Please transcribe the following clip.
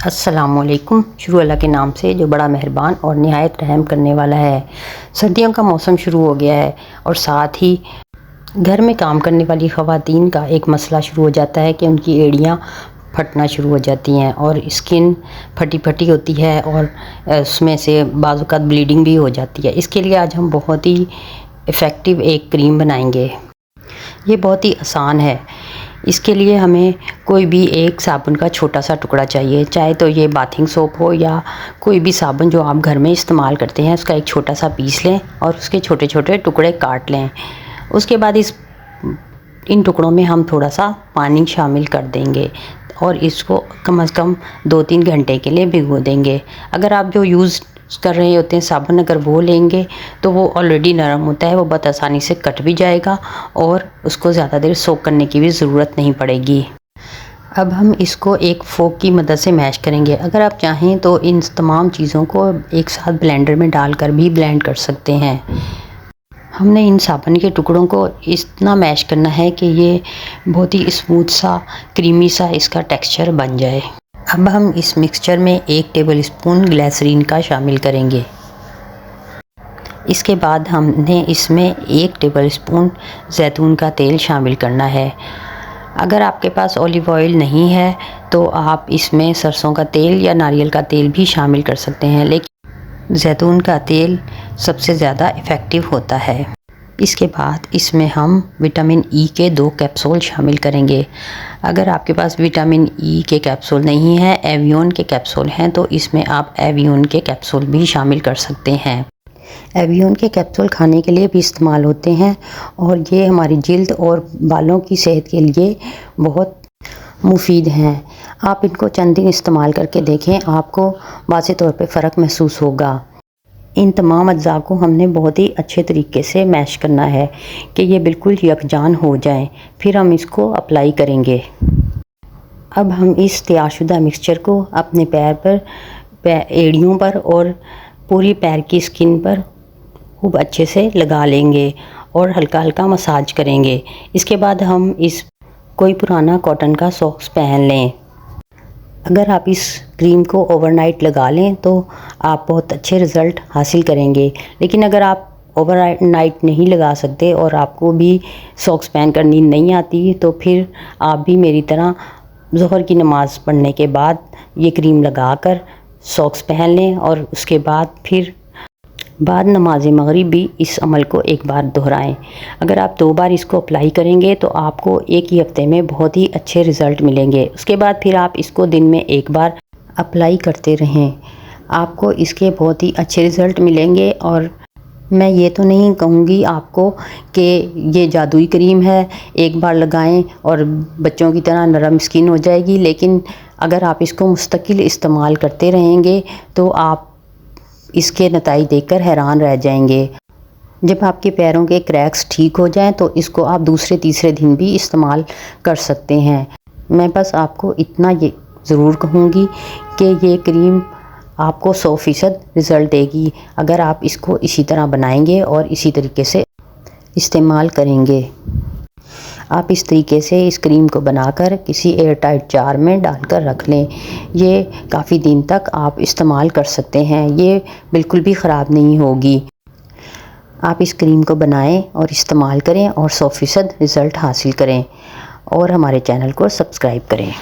अस्सलामुअलैकुम। शुरू अल्लाह के नाम से जो बड़ा मेहरबान और निहायत रहम करने वाला है। सर्दियों का मौसम शुरू हो गया है और साथ ही घर में काम करने वाली ख़वातीन का एक मसला शुरू हो जाता है कि उनकी एड़ियाँ फटना शुरू हो जाती हैं और स्किन फटी फटी होती है और उसमें से बाज़ औक़ात ब्लीडिंग भी हो जाती है। इसके लिए आज हम बहुत ही इफ़ेक्टिव एक क्रीम बनाएंगे। ये बहुत ही आसान है। इसके लिए हमें कोई भी एक साबुन का छोटा सा टुकड़ा चाहिए, चाहे तो ये बाथिंग सोप हो या कोई भी साबुन जो आप घर में इस्तेमाल करते हैं, उसका एक छोटा सा पीस लें और उसके छोटे छोटे टुकड़े काट लें। उसके बाद इन टुकड़ों में हम थोड़ा सा पानी शामिल कर देंगे और इसको कम से कम 2-3 घंटे के लिए भिगो देंगे। अगर आप जो यूज़ कर रहे होते हैं साबुन, अगर वो लेंगे तो वो ऑलरेडी नरम होता है, वो बहुत आसानी से कट भी जाएगा और उसको ज़्यादा देर सोक करने की भी ज़रूरत नहीं पड़ेगी। अब हम इसको एक फोक की मदद से मैश करेंगे। अगर आप चाहें तो इन तमाम चीज़ों को एक साथ ब्लेंडर में डालकर भी ब्लेंड कर सकते हैं। हमने इन साबुन के टुकड़ों को इतना मैश करना है कि ये बहुत ही स्मूथ सा, क्रीमी सा इसका टेक्सचर बन जाए। अब हम इस मिक्सचर में 1 टेबलस्पून ग्लिसरीन का शामिल करेंगे। इसके बाद हमने इसमें 1 टेबलस्पून जैतून का तेल शामिल करना है। अगर आपके पास ऑलिव ऑयल नहीं है तो आप इसमें सरसों का तेल या नारियल का तेल भी शामिल कर सकते हैं, लेकिन जैतून का तेल सबसे ज़्यादा इफ़ेक्टिव होता है। इसके बाद इसमें हम विटामिन ई के 2 कैप्सूल शामिल करेंगे। अगर आपके पास विटामिन ई के कैप्सूल नहीं है, एवियन के कैप्सूल हैं, तो इसमें आप एवियन के कैप्सूल भी शामिल कर सकते हैं। एवियन के कैप्सूल खाने के लिए भी इस्तेमाल होते हैं और ये हमारी जिल्द और बालों की सेहत के लिए बहुत मुफीद हैं। आप इनको चंद दिन इस्तेमाल करके देखें, आपको वाज़े तौर पे फ़र्क महसूस होगा। इन तमाम अज्जा को हमने बहुत ही अच्छे तरीके से मैश करना है कि ये बिल्कुल यकजान हो जाएं। फिर हम इसको अप्लाई करेंगे। अब हम इस तैयारशुदा मिक्सचर को अपने पैर पर, एड़ियों पर और पूरी पैर की स्किन पर खूब अच्छे से लगा लेंगे और हल्का हल्का मसाज करेंगे। इसके बाद हम कोई पुराना कॉटन का सॉक्स पहन लें। अगर आप इस क्रीम को ओवरनाइट लगा लें तो आप बहुत अच्छे रिज़ल्ट हासिल करेंगे। लेकिन अगर आप ओवरनाइट नहीं लगा सकते और आपको भी सॉक्स पहन कर नींद नहीं आती, तो फिर आप भी मेरी तरह ज़ोहर की नमाज़ पढ़ने के बाद ये क्रीम लगाकर सॉक्स पहन लें और उसके बाद फिर बाद नमाज मगरिब भी इस अमल को एक बार दोहराएं। अगर आप 2 बार इसको अप्लाई करेंगे तो आपको एक ही हफ्ते में बहुत ही अच्छे रिज़ल्ट मिलेंगे। उसके बाद फिर आप इसको दिन में 1 बार अप्लाई करते रहें, आपको इसके बहुत ही अच्छे रिज़ल्ट मिलेंगे। और मैं ये तो नहीं कहूँगी आपको कि ये जादुई क्रीम है, एक बार लगाएं और बच्चों की तरह नरम स्किन हो जाएगी, लेकिन अगर आप इसको मुस्तकिल इस्तेमाल करते रहेंगे तो आप इसके नताइज देखकर हैरान रह जाएंगे। जब आपके पैरों के क्रैक्स ठीक हो जाएं तो इसको आप दूसरे तीसरे दिन भी इस्तेमाल कर सकते हैं। मैं बस आपको इतना ये ज़रूर कहूँगी कि ये क्रीम आपको 100% रिज़ल्ट देगी अगर आप इसको इसी तरह बनाएंगे और इसी तरीके से इस्तेमाल करेंगे। आप इस तरीके से इस क्रीम को बनाकर किसी एयर टाइट जार में डालकर रख लें। ये काफ़ी दिन तक आप इस्तेमाल कर सकते हैं, ये बिल्कुल भी ख़राब नहीं होगी। आप इस क्रीम को बनाएं और इस्तेमाल करें और 100% रिज़ल्ट हासिल करें और हमारे चैनल को सब्सक्राइब करें।